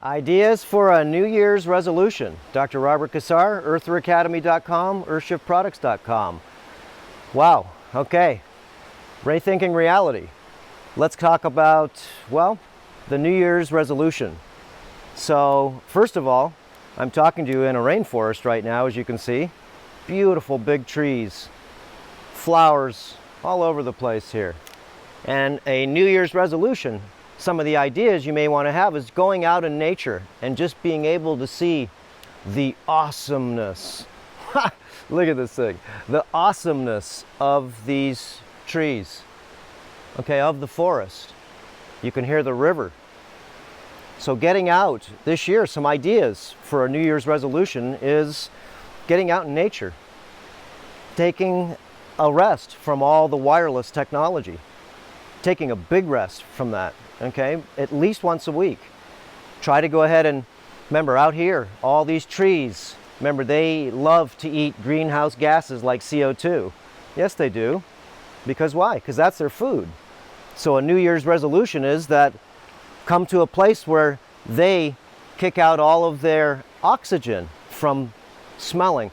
Ideas for a New Year's resolution. Dr. Robert Cassar, eartheracademy.com, earthshiftproducts.com. Wow, okay. Rethinking reality. Let's talk about, well, the New Year's resolution. So, first of all, I'm talking to you in a rainforest right now, as you can see. Beautiful big trees, flowers all over the place here. And a New Year's resolution, some of the ideas you may want to have is going out in nature and just being able to see the awesomeness. Look at this thing. The awesomeness of these trees, okay, of the forest. You can hear the river. So getting out this year, some ideas for a New Year's resolution is getting out in nature, taking a rest from all the wireless technology, taking a big rest from that. Okay, at least once a week. Try to go ahead and, remember, out here, all these trees, remember, they love to eat greenhouse gases like CO2. Yes, they do. Because why? Because that's their food. So a New Year's resolution is that come to a place where they kick out all of their oxygen from smelling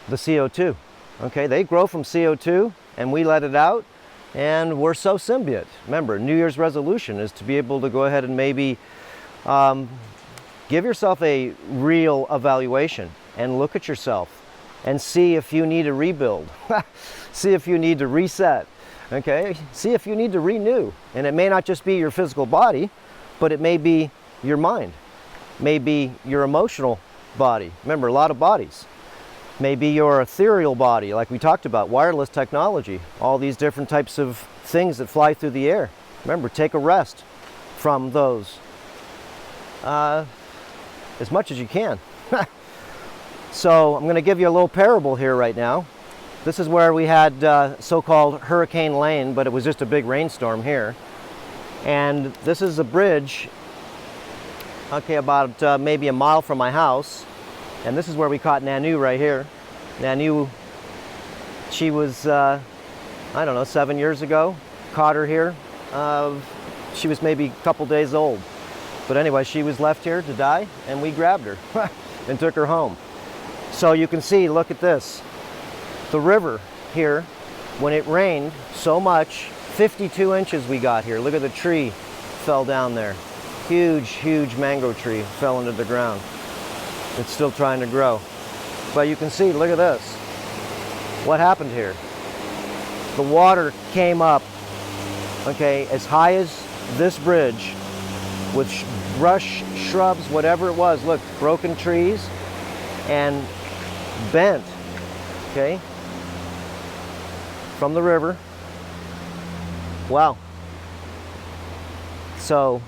the CO2. Okay, they grow from CO2 and we let it out. And we're so symbiote. Remember, New Year's resolution is to be able to go ahead and maybe give yourself a real evaluation and look at yourself and see if you need to rebuild. See if you need to reset. Okay? See if you need to renew. And it may not just be your physical body, but it may be your mind. Maybe your emotional body. Remember, a lot of bodies. Maybe your ethereal body, like we talked about, wireless technology, all these different types of things that fly through the air. Remember, take a rest from those as much as you can. So I'm going to give you a little parable here right now. This is where we had so-called Hurricane Lane, but it was just a big rainstorm here. And this is a bridge, okay, about maybe a mile from my house. And this is where we caught Nanu right here. Nanu, she was, I don't know, 7 years ago. Caught her here. She was maybe a couple days old. But anyway, she was left here to die, and we grabbed her and took her home. So you can see, look at this. The river here, when it rained so much, 52 inches we got here. Look at the tree fell down there. Huge, huge mango tree fell into the ground. It's still trying to grow. But you can see, look at this. What happened here? The water came up, okay, as high as this bridge with brush, shrubs, whatever it was. Look, broken trees and bent, okay, from the river. Wow. So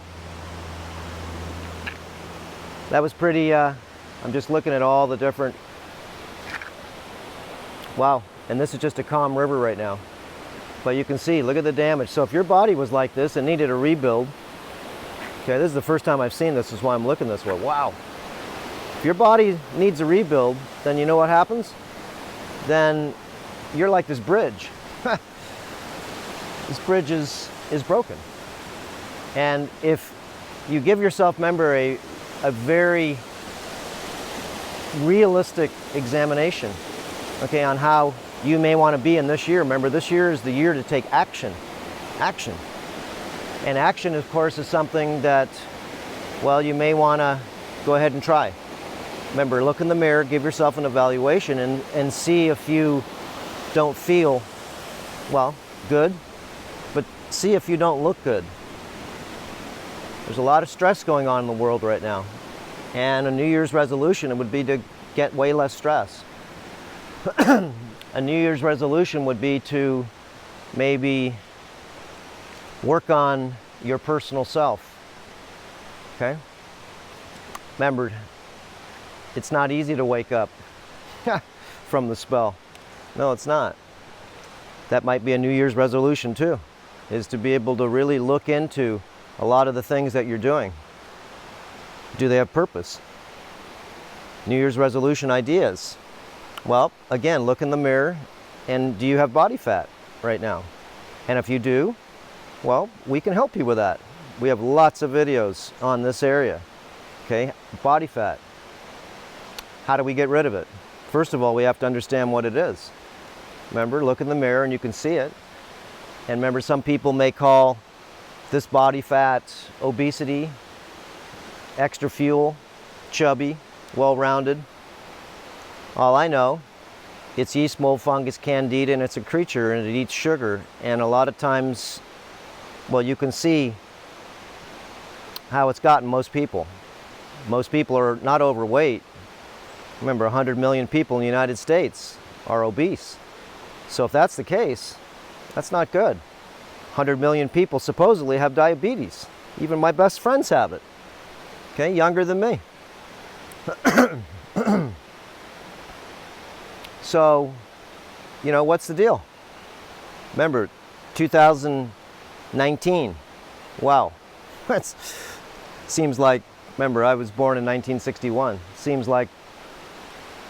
that was pretty, I'm just looking at all the different, wow, and this is just a calm river right now. But you can see, look at the damage. So if your body was like this and needed a rebuild, okay, this is the first time I've seen this, is why I'm looking this way. Wow. If your body needs a rebuild, then you know what happens? Then you're like this bridge. This bridge is broken. And if you give yourself, remember, a very realistic examination, okay, on how you may want to be in this year. Remember, this year is the year to take action. Action. And action, of course, is something that, well, you may want to go ahead and try. Remember, look in the mirror, give yourself an evaluation, and see if you don't feel, well, good, but see if you don't look good. There's a lot of stress going on in the world right now. And a New Year's resolution, it would be to get way less stress. A New Year's resolution would be to maybe work on your personal self. Okay? Remember, it's not easy to wake up from the spell. No, it's not. That might be a New Year's resolution too, is to be able to really look into a lot of the things that you're doing. Do they have purpose? New Year's resolution ideas. Well, again, look in the mirror, and do you have body fat right now? And if you do, well, we can help you with that. We have lots of videos on this area. Okay, body fat. How do we get rid of it? First of all, we have to understand what it is. Remember, look in the mirror and you can see it. And remember, some people may call this body fat obesity, extra fuel, chubby, well-rounded. All I know, it's yeast, mold, fungus, candida, and it's a creature and it eats sugar. And a lot of times, well, you can see how it's gotten most people. Most people are not overweight. Remember, 100 million people in the United States are obese. So if that's the case, that's not good. 100 million people supposedly have diabetes. Even my best friends have it. Okay, younger than me. So, you know, what's the deal? Remember, 2019. Wow. That seems like, remember, I was born in 1961. Seems like,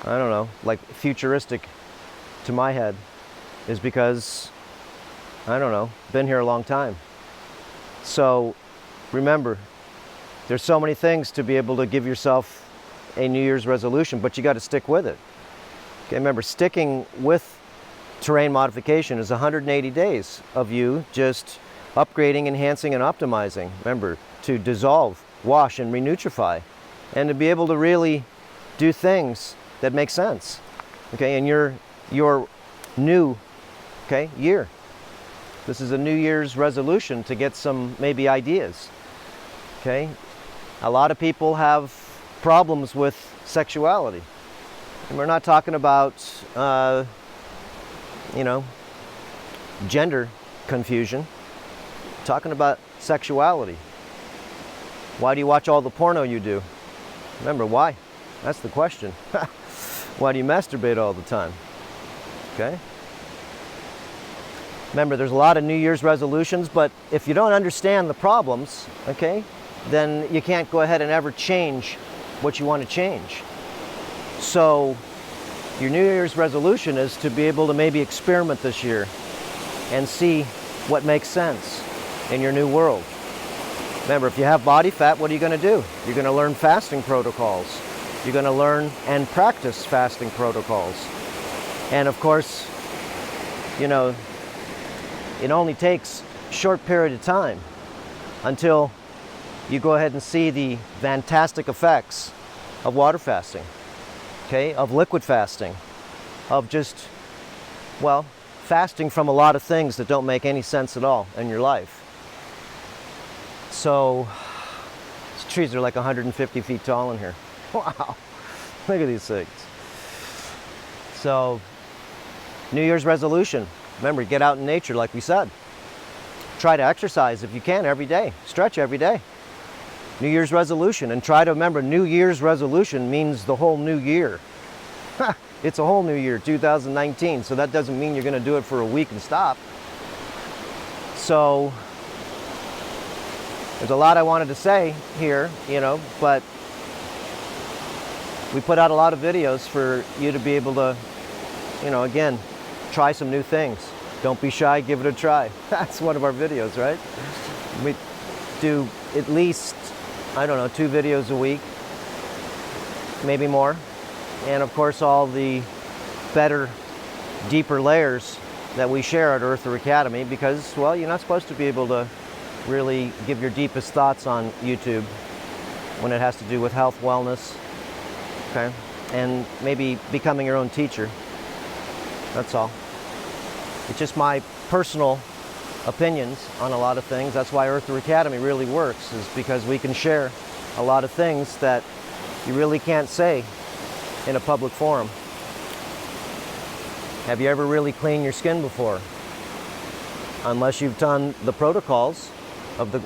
I don't know, like futuristic to my head, is because, I don't know, been here a long time. So remember, there's so many things to be able to give yourself a New Year's resolution, but you got to stick with it. Okay, remember, sticking with terrain modification is 180 days of you just upgrading, enhancing, and optimizing. Remember, to dissolve, wash, and renutrify, and to be able to really do things that make sense. Okay, in your new, okay, year. This is a New Year's resolution to get some maybe ideas. Okay, a lot of people have problems with sexuality, and we're not talking about you know, gender confusion. We're talking about sexuality. Why do you watch all the porno you do? Remember, why? That's the question. Why do you masturbate all the time? Okay? Remember, there's a lot of New Year's resolutions, but if you don't understand the problems, okay, then you can't go ahead and ever change what you want to change. So your New Year's resolution is to be able to maybe experiment this year and see what makes sense in your new world. Remember, if you have body fat, what are you going to do? You're going to learn fasting protocols. You're going to learn and practice fasting protocols. And of course, you know, it only takes a short period of time until you go ahead and see the fantastic effects of water fasting, okay, of liquid fasting, of just, well, fasting from a lot of things that don't make any sense at all in your life. So, these trees are like 150 feet tall in here. Wow, look at these things. So, New Year's resolution. Remember, get out in nature like we said. Try to exercise if you can every day. Stretch every day. New Year's resolution. And try to remember, New Year's resolution means the whole new year. It's a whole new year, 2019. So that doesn't mean you're going to do it for a week and stop. So there's a lot I wanted to say here, you know, but we put out a lot of videos for you to be able to, you know, again, try some new things. Don't be shy, give it a try. That's one of our videos, right? We do at least, I don't know, 2 videos a week, maybe more. And of course, all the better, deeper layers that we share at Earther Academy, because, well, you're not supposed to be able to really give your deepest thoughts on YouTube when it has to do with health, wellness, okay? And maybe becoming your own teacher. That's all. It's just my personal opinions on a lot of things. That's why Earther Academy really works, is because we can share a lot of things that you really can't say in a public forum. Have you ever really cleaned your skin before? Unless you've done the protocols of the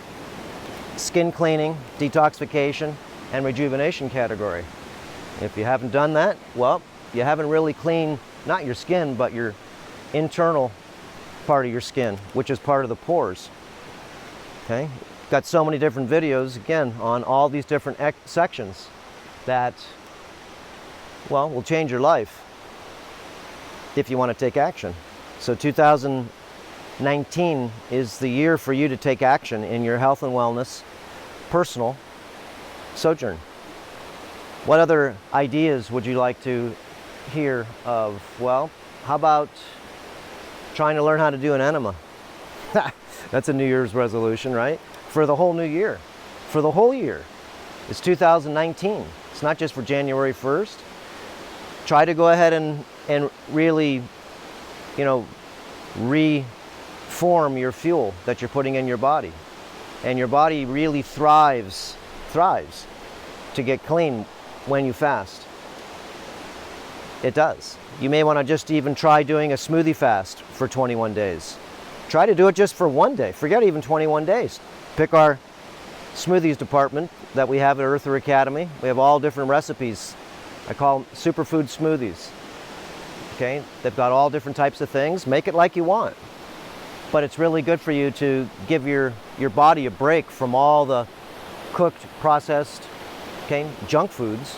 skin cleaning, detoxification, and rejuvenation category. If you haven't done that, well, you haven't really cleaned not your skin, but your internal part of your skin, which is part of the pores. Okay? Got so many different videos, again, on all these different sections that, well, will change your life if you want to take action. So 2019 is the year for you to take action in your health and wellness personal sojourn. What other ideas would you like to hear of? Well, how about trying to learn how to do an enema? That's a New Year's resolution, right? For the whole new year, for the whole year. It's 2019. It's not just for January 1st. Try to go ahead and really, you know, reform your fuel that you're putting in your body. And your body really thrives to get clean when you fast. It does. You may want to just even try doing a smoothie fast for 21 days. Try to do it just for one day. Forget even 21 days. Pick our smoothies department that we have at Earther Academy. We have all different recipes. I call them superfood smoothies. Okay? They've got all different types of things. Make it like you want. But it's really good for you to give your body a break from all the cooked, processed, okay, junk foods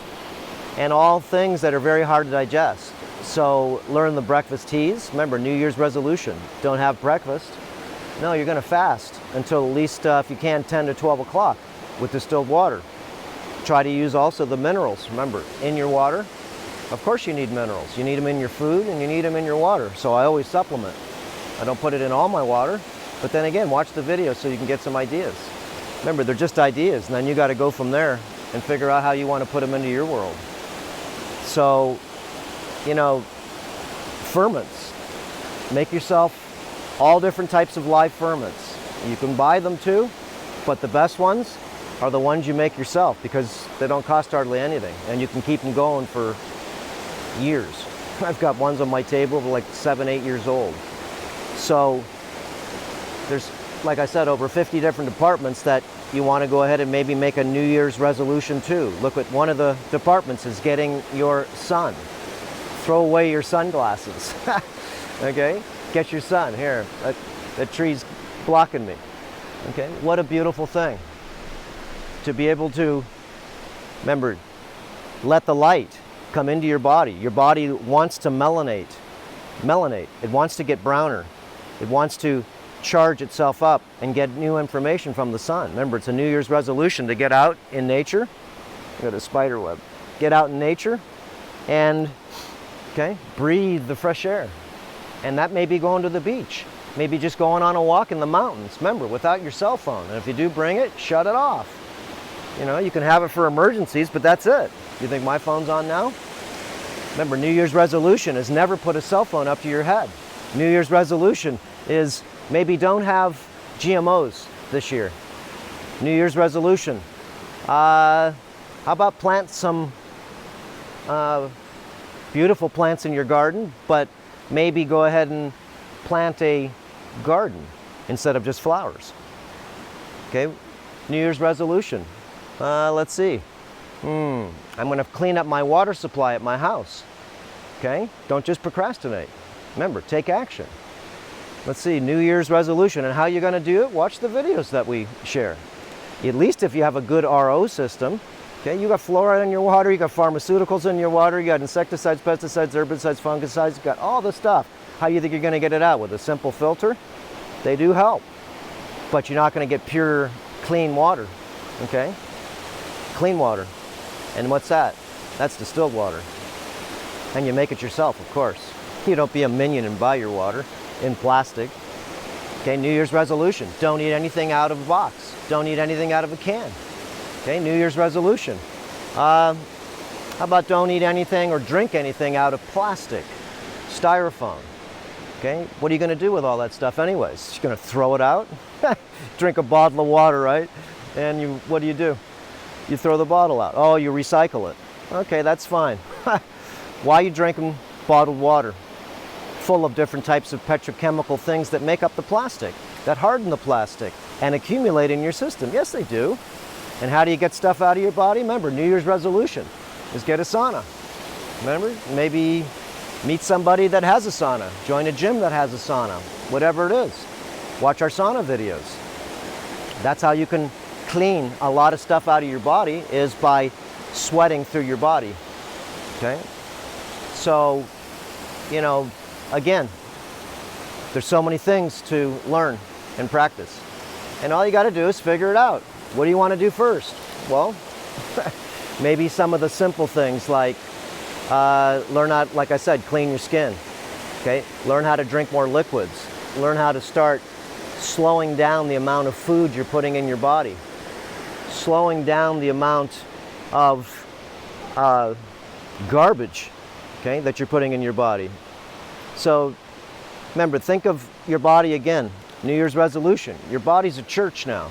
and all things that are very hard to digest. So learn the breakfast teas. Remember, New Year's resolution, don't have breakfast. No, you're going to fast until at least, if you can, 10 to 12 o'clock with distilled water. Try to use also the minerals. Remember, in your water, of course you need minerals. You need them in your food and you need them in your water. So I always supplement. I don't put it in all my water, but then again, watch the video so you can get some ideas. Remember, they're just ideas, and then you got to go from there and figure out how you want to put them into your world. So, you know, ferments. Make yourself all different types of live ferments. You can buy them too, but the best ones are the ones you make yourself because they don't cost hardly anything, and you can keep them going for years. I've got ones on my table that are like 7, 8 years old. So there's, like I said, over 50 different departments that you want to go ahead and maybe make a New Year's resolution to. Look at one of the departments is getting your sun. Throw away your sunglasses. Okay? Get your sun. Here, that tree's blocking me. Okay? What a beautiful thing. To be able to, remember, let the light come into your body. Your body wants to melanate. It wants to get browner. It wants to charge itself up and get new information from the sun. Remember, it's a New Year's resolution to get out in nature. Got a spider web. Get out in nature and, okay, breathe the fresh air. And that may be going to the beach. Maybe just going on a walk in the mountains. Remember, without your cell phone. And if you do bring it, shut it off. You know, you can have it for emergencies, but that's it. You think my phone's on now? Remember, New Year's resolution is never put a cell phone up to your head. New Year's resolution is maybe don't have GMOs this year. New Year's resolution. How about plant some beautiful plants in your garden, but maybe go ahead and plant a garden instead of just flowers. Okay, New Year's resolution. Let's see. I'm going to clean up my water supply at my house. Okay, don't just procrastinate. Remember, take action. Let's see, New Year's resolution. And how you're going to do it, watch the videos that we share. At least if you have a good RO system. Okay, you got fluoride in your water, you got pharmaceuticals in your water, you got insecticides, pesticides, herbicides, fungicides, you got all the stuff. How you think you're going to get it out? With a simple filter? They do help. But you're not going to get pure, clean water. Okay? Clean water. And what's that? That's distilled water. And you make it yourself, of course. You don't be a minion and buy your water in plastic. Okay, New Year's resolution. Don't eat anything out of a box. Don't eat anything out of a can. Okay, New Year's resolution. How about don't eat anything or drink anything out of plastic, styrofoam? Okay, what are you going to do with all that stuff anyways? You're going to throw it out? Drink a bottle of water, right? And what do? You throw the bottle out. Oh, you recycle it. Okay, that's fine. Why are you drinking bottled water? Full of different types of petrochemical things that make up the plastic, that harden the plastic and accumulate in your system. Yes, they do. And how do you get stuff out of your body? Remember, New Year's resolution is get a sauna. Remember, maybe meet somebody that has a sauna. Join a gym that has a sauna. Whatever it is. Watch our sauna videos. That's how you can clean a lot of stuff out of your body, is by sweating through your body. Okay? So, you know, again, there's so many things to learn and practice. And all you got to do is figure it out. What do you want to do first? Well, Maybe some of the simple things like learn how, like I said, clean your skin. Okay, learn how to drink more liquids. Learn how to start slowing down the amount of food you're putting in your body. Slowing down the amount of garbage, okay, that you're putting in your body. So remember, think of your body again. New Year's resolution. Your body's a church now.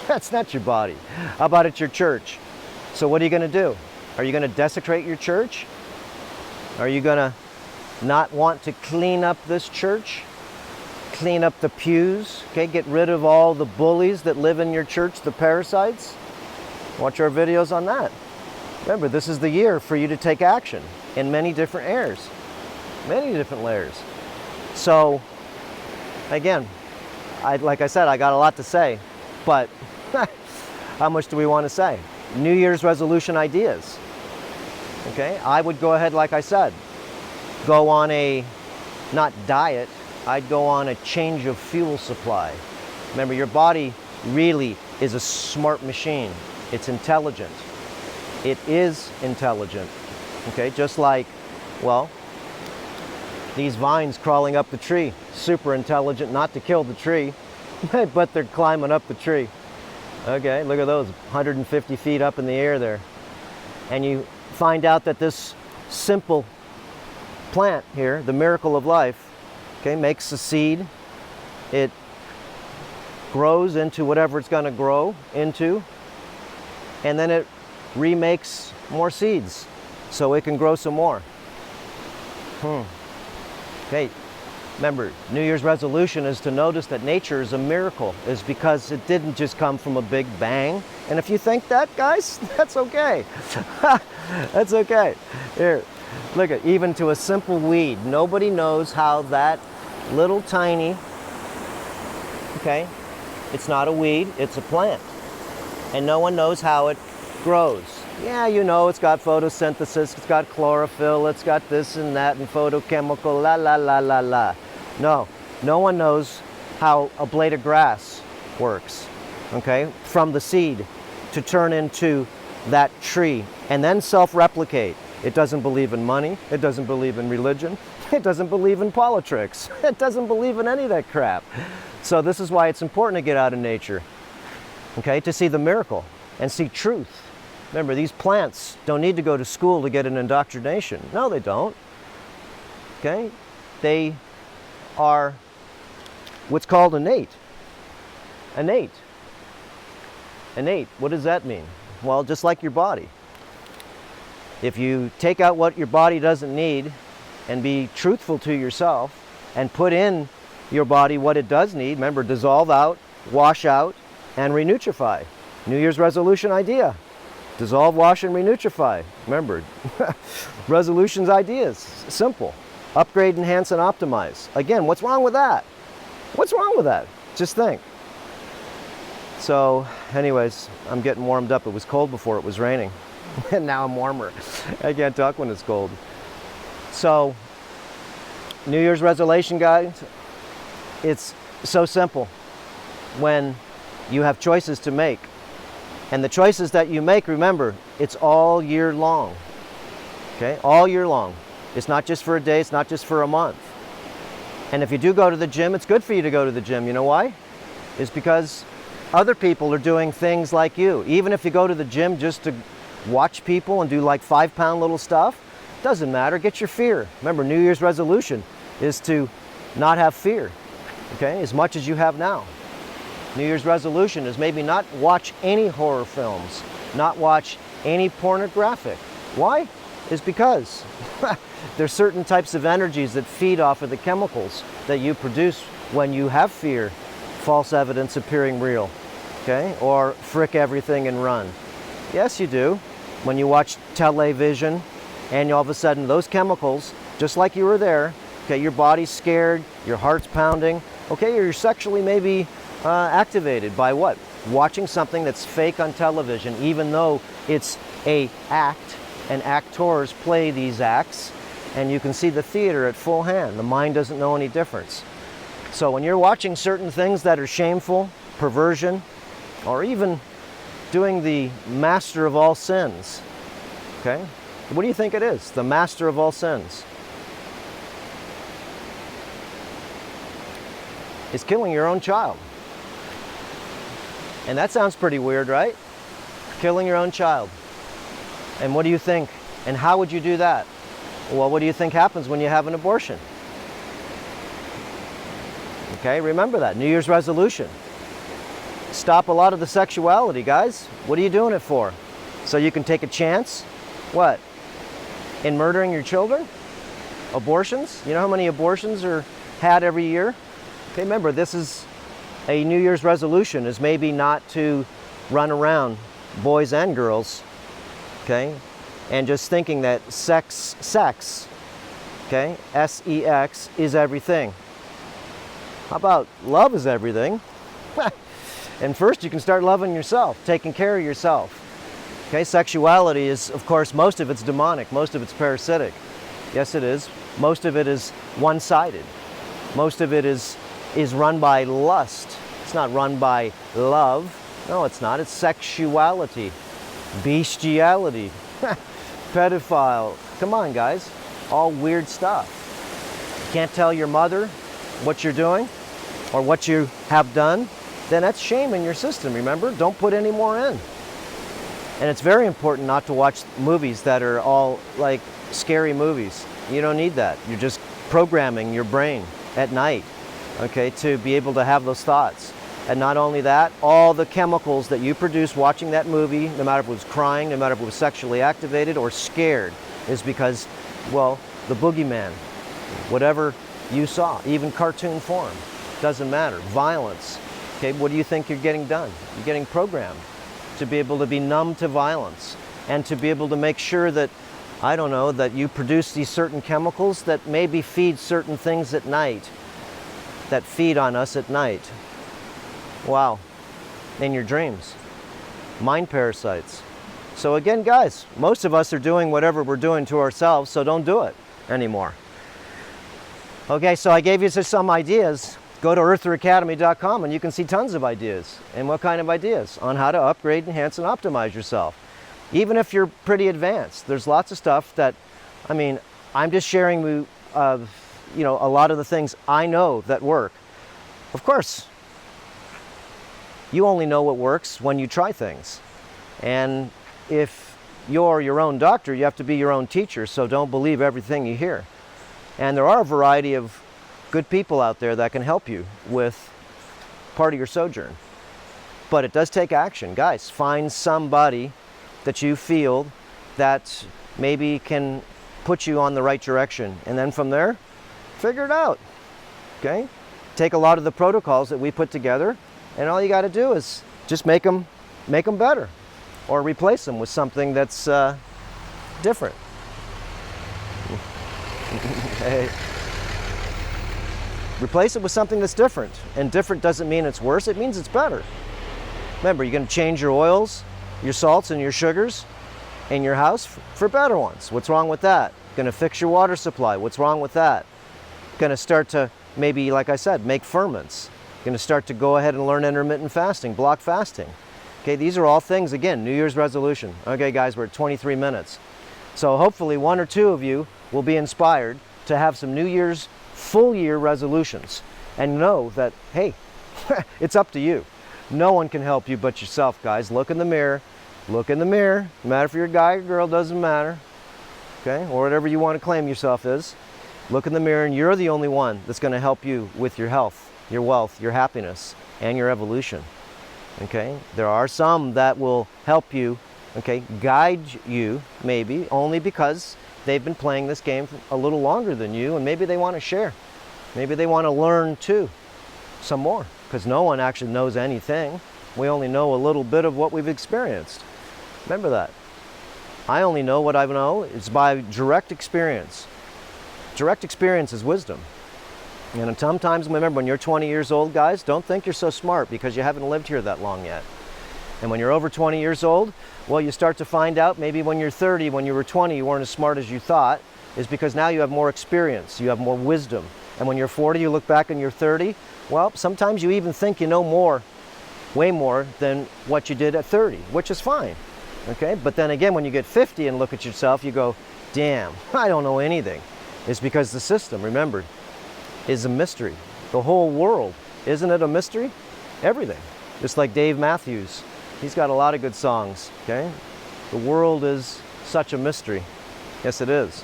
That's not your body. How about it's your church? So what are you going to do? Are you going to desecrate your church? Are you going to not want to clean up this church? Clean up the pews? Okay, get rid of all the bullies that live in your church, the parasites? Watch our videos on that. Remember, this is the year for you to take action in many different areas. Many different layers. So, again, like I said, I got a lot to say, but how much do we want to say? New Year's resolution ideas. Okay, I would go ahead, like I said, go on a, not diet, I'd go on a change of fuel supply. Remember, your body really is a smart machine. It's intelligent. It is intelligent. Okay, just like, well, these vines crawling up the tree, super intelligent, not to kill the tree, but they're climbing up the tree. Okay, look at those, 150 feet up in the air there. And you find out that this simple plant here, the miracle of life, okay, makes a seed. It grows into whatever it's going to grow into, and then it remakes more seeds so it can grow some more. Okay, remember, New Year's resolution is to notice that nature is a miracle, is because it didn't just come from a big bang. And if you think that, guys, that's okay. That's okay. Here, look at, even to a simple weed, nobody knows how that little tiny, okay, it's not a weed, it's a plant. And no one knows how it grows. Yeah, you know, it's got photosynthesis, it's got chlorophyll, it's got this and that and photochemical, la la la la la. No, no one knows how a blade of grass works, okay, from the seed to turn into that tree and then self-replicate. It doesn't believe in money, it doesn't believe in religion, it doesn't believe in politics, it doesn't believe in any of that crap. So this is why it's important to get out in nature, okay, to see the miracle and see truth. Remember, these plants don't need to go to school to get an indoctrination. No, they don't. Okay? They are what's called innate. Innate. Innate. What does that mean? Well, just like your body. If you take out what your body doesn't need and be truthful to yourself and put in your body what it does need, remember, dissolve out, wash out, and renutrify. New Year's resolution idea. Dissolve, wash, and renutrify. Remember, resolutions, ideas, simple. Upgrade, enhance, and optimize. Again, what's wrong with that? What's wrong with that? Just think. So, anyways, I'm getting warmed up. It was cold before it was raining, and now I'm warmer. I can't talk when it's cold. So, New Year's resolution, guys, it's so simple when you have choices to make. And the choices that you make, remember, it's all year long. Okay? All year long. It's not just for a day, it's not just for a month. And if you do go to the gym, it's good for you to go to the gym. You know why? It's because other people are doing things like you. Even if you go to the gym just to watch people and do like 5-pound little stuff, doesn't matter. Get your fear. Remember, New Year's resolution is to not have fear, okay, as much as you have now. New Year's resolution is maybe not watch any horror films, not watch any pornographic. Why? Is because there's certain types of energies that feed off of the chemicals that you produce when you have fear, false evidence appearing real, okay, or frick everything and run. Yes, you do. When you watch television and all of a sudden those chemicals, just like you were there, okay, your body's scared, your heart's pounding, okay, or you're sexually maybe activated by what? Watching something that's fake on television, even though it's an act, and actors play these acts, and you can see the theater at full hand. The mind doesn't know any difference. So when you're watching certain things that are shameful, perversion, or even doing the master of all sins, Okay? What do you think it is? The master of all sins. Is killing your own child. And that sounds pretty weird, right? Killing your own child. And what do you think? And how would you do that? Well, what do you think happens when you have an abortion? Okay, remember that. New Year's resolution. Stop a lot of the sexuality, guys. What are you doing it for? So you can take a chance? What? In murdering your children? Abortions? You know how many abortions are had every year? Okay, remember, this is a New Year's resolution, is maybe not to run around, boys and girls, okay, and just thinking that sex, okay, S-E-X, is everything. How about love is everything? And first you can start loving yourself, taking care of yourself. Okay, sexuality is, of course, most of it's demonic, most of it's parasitic. Yes, it is. Most of it is one-sided. Most of it is run by lust. It's not run by love. No, it's not. It's sexuality, bestiality, pedophile. Come on, guys. All weird stuff. You can't tell your mother what you're doing or what you have done, then that's shame in your system, remember? Don't put any more in. And it's very important not to watch movies that are all like scary movies. You don't need that. You're just programming your brain at night, okay, to be able to have those thoughts. And not only that, all the chemicals that you produce watching that movie, no matter if it was crying, no matter if it was sexually activated or scared, is because, well, the boogeyman, whatever you saw, even cartoon form, doesn't matter. Violence, okay, what do you think you're getting done? You're getting programmed to be able to be numb to violence and to be able to make sure that, I don't know, that you produce these certain chemicals that maybe feed certain things at night, that feed on us at night. Wow, in your dreams. Mind parasites. So again, guys, most of us are doing whatever we're doing to ourselves, so don't do it anymore. Okay, so I gave you just some ideas. Go to eartheracademy.com and you can see tons of ideas. And what kind of ideas? On how to upgrade, enhance, and optimize yourself. Even if you're pretty advanced, there's lots of stuff that, I mean, I'm just sharing you know, a lot of the things I know that work. Of course, you only know what works when you try things. And if you're your own doctor, you have to be your own teacher, so don't believe everything you hear. And there are a variety of good people out there that can help you with part of your sojourn. But it does take action. Guys, find somebody that you feel that maybe can put you on the right direction. And then from there, figure it out, okay? Take a lot of the protocols that we put together, and all you got to do is just make them better or replace them with something that's different. Hey. Replace it with something that's different. And different doesn't mean it's worse, it means it's better. Remember, you're going to change your oils, your salts, and your sugars in your house for better ones. What's wrong with that? Going to fix your water supply. What's wrong with that? Going to start to maybe, like I said, make ferments. Going to start to go ahead and learn intermittent fasting, block fasting. Okay, these are all things, again, New Year's resolution. Okay, guys, we're at 23 minutes. So hopefully one or two of you will be inspired to have some New Year's full year resolutions and know that, hey, it's up to you. No one can help you but yourself, guys. Look in the mirror. Look in the mirror. No matter if you're a guy or girl, doesn't matter. Okay, or whatever you want to claim yourself is. Look in the mirror and you're the only one that's going to help you with your health, your wealth, your happiness, and your evolution. Okay, there are some that will help you, okay, guide you maybe only because they've been playing this game a little longer than you, and maybe they want to share. Maybe they want to learn too, some more, because no one actually knows anything. We only know a little bit of what we've experienced. Remember that. I only know what I know. It's by direct experience. Direct experience is wisdom. And sometimes, remember, when you're 20 years old, guys, don't think you're so smart because you haven't lived here that long yet. And when you're over 20 years old, well, you start to find out maybe when you're 30, when you were 20, you weren't as smart as you thought, is because now you have more experience, you have more wisdom. And when you're 40, you look back and you're 30, well, sometimes you even think you know more, way more than what you did at 30, which is fine. Okay, but then again, when you get 50 and look at yourself, you go, damn, I don't know anything. It's because the system, remember, is a mystery. The whole world, isn't it a mystery? Everything. Just like Dave Matthews, he's got a lot of good songs, okay? The world is such a mystery. Yes, it is,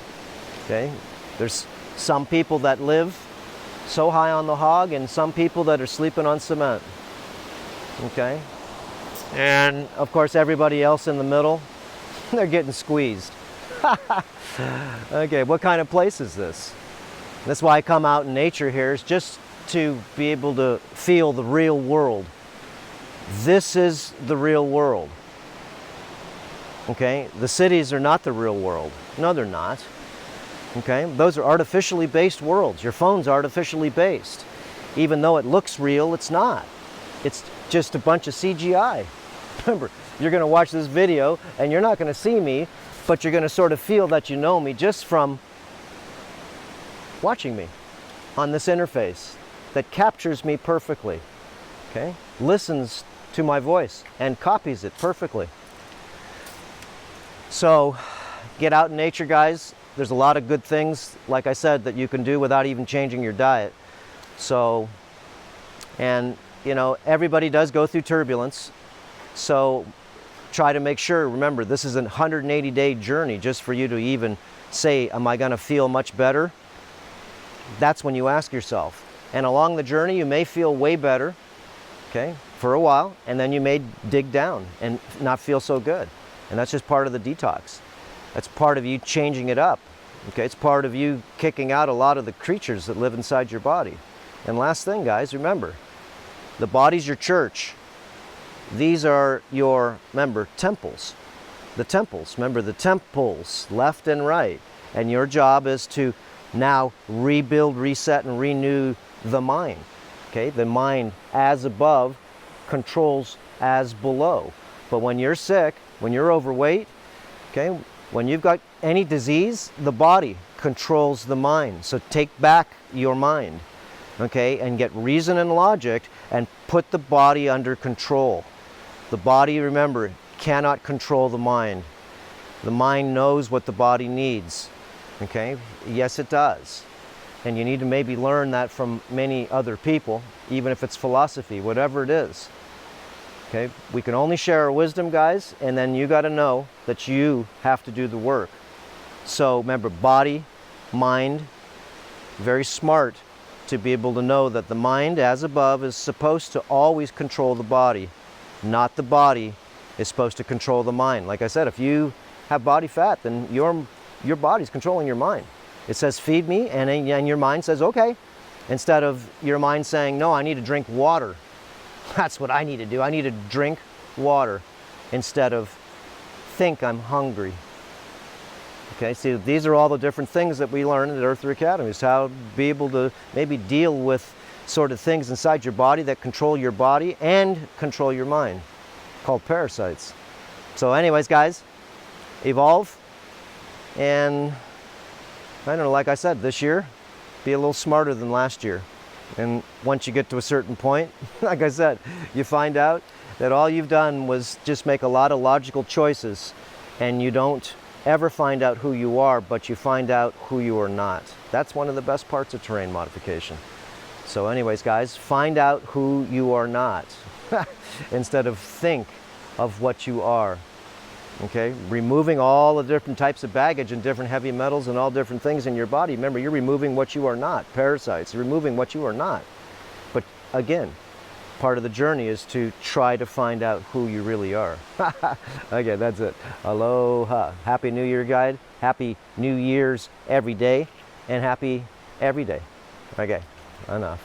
okay? There's some people that live so high on the hog and some people that are sleeping on cement, okay? And of course, everybody else in the middle, they're getting squeezed. Okay, what kind of place is this? That's why I come out in nature here, is just to be able to feel the real world. This is the real world. Okay, the cities are not the real world. No, they're not. Okay, those are artificially based worlds. Your phone's artificially based. Even though it looks real, it's not. It's just a bunch of CGI. Remember, you're going to watch this video and you're not going to see me, but you're going to sort of feel that you know me just from watching me on this interface that captures me perfectly, okay? Listens to my voice and copies it perfectly. So get out in nature, guys. There's a lot of good things, like I said, that you can do without even changing your diet. So, and you know, everybody does go through turbulence. So try to make sure, remember, this is a 180-day journey just for you to even say, am I going to feel much better? That's when you ask yourself. And along the journey, you may feel way better, okay, for a while, and then you may dig down and not feel so good. And that's just part of the detox. That's part of you changing it up, okay? It's part of you kicking out a lot of the creatures that live inside your body. And last thing, guys, remember, the body's your church. These are your, remember, temples. The temples, remember the temples, left and right. And your job is to now rebuild, reset, and renew the mind. Okay, the mind as above controls as below. But when you're sick, when you're overweight, okay, when you've got any disease, the body controls the mind. So take back your mind, okay, and get reason and logic and put the body under control. The body, remember, cannot control the mind. The mind knows what the body needs, okay? Yes, it does. And you need to maybe learn that from many other people, even if it's philosophy, whatever it is. Okay? We can only share our wisdom, guys, and then you got to know that you have to do the work. So remember, body, mind, very smart to be able to know that the mind, as above, is supposed to always control the body, not the body is supposed to control the mind. Like I said, if you have body fat, then your body's controlling your mind. It says, feed me, and your mind says, okay. Instead of your mind saying, no, I need to drink water. That's what I need to do. I need to drink water instead of think I'm hungry. Okay, see, these are all the different things that we learn at Earth Academy, is how to be able to maybe deal with sort of things inside your body that control your body and control your mind, called parasites. So anyways, guys, evolve, and I don't know, like I said, this year, be a little smarter than last year. And once you get to a certain point, like I said, you find out that all you've done was just make a lot of logical choices, and you don't ever find out who you are, but you find out who you are not. That's one of the best parts of terrain modification. So anyways, guys, find out who you are not instead of think of what you are. Okay, removing all the different types of baggage and different heavy metals and all different things in your body. Remember, you're removing what you are not, parasites, you're removing what you are not. But again, part of the journey is to try to find out who you really are. Okay, that's it. Aloha. Happy New Year, guys. Happy New Year's every day, and happy every day. Okay, enough.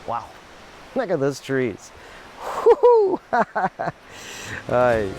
Wow, look at those trees. Woo-hoo. All right.